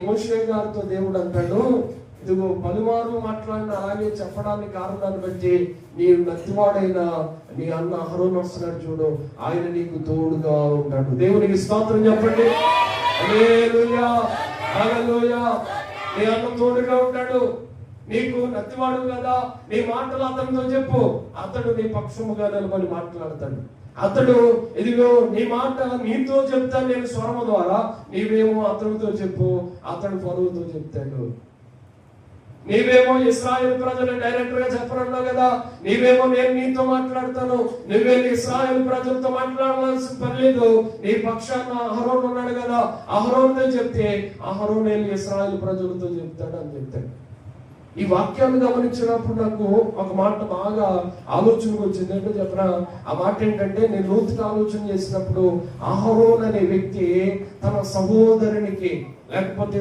మోషే గారితో దేవుడు అంటాడు, ఇదిగో పలుమార్లు మాట్లాడిన అలాగే చెప్పడానికి కారణాన్ని బట్టి నీ నత్తివాడైన నీ అన్న అహరోను వస్తున్నాడు చూడు, ఆయన నీకు తోడుగా ఉంటాడు. దేవునికి స్తోత్రం చెప్పండి. హల్లెలూయా, హల్లెలూయా. నీ అన్న తోడుగా ఉంటాడు. నీకు నత్తివాడు కదా, నీ మాటలు అతనితో చెప్పు, అతడు నీ పక్షముగా నిలబడి మాట్లాడతాడు. అతడు ఇదిగో నీ మాట నీతో చెప్తాను నేను స్వరము ద్వారా, నీవేమో అతనితో చెప్పు, అతడు పరువుతో చెప్తాడు. నీవేమో ఇశ్రాయేలు ప్రజలు డైరెక్ట్ గా చెప్పనున్నావు కదా, నీవేమో నేను నీతో మాట్లాడతాను, నువ్వేళ్ళు ఇశ్రాయేలు ప్రజలతో మాట్లాడాల్సిన పని లేదు, నీ పక్షాన అహరోను ఉన్నాడు కదా, అహరోనుతో చెప్తే అహరోను వెళ్ళి ఇశ్రాయేలు ప్రజలతో చెప్తాడు అని చెప్తాడు. ఈ వాక్యాన్ని గమనించినప్పుడు నాకు ఒక మాట బాగా ఆలోచనకు వచ్చింది. ఏంటో చెప్పరా? ఆ మాట ఏంటంటే, నేను లోతుగా ఆలోచన చేసినప్పుడు అహరోన్ అనే వ్యక్తి తన సహోదరునికి లేకపోతే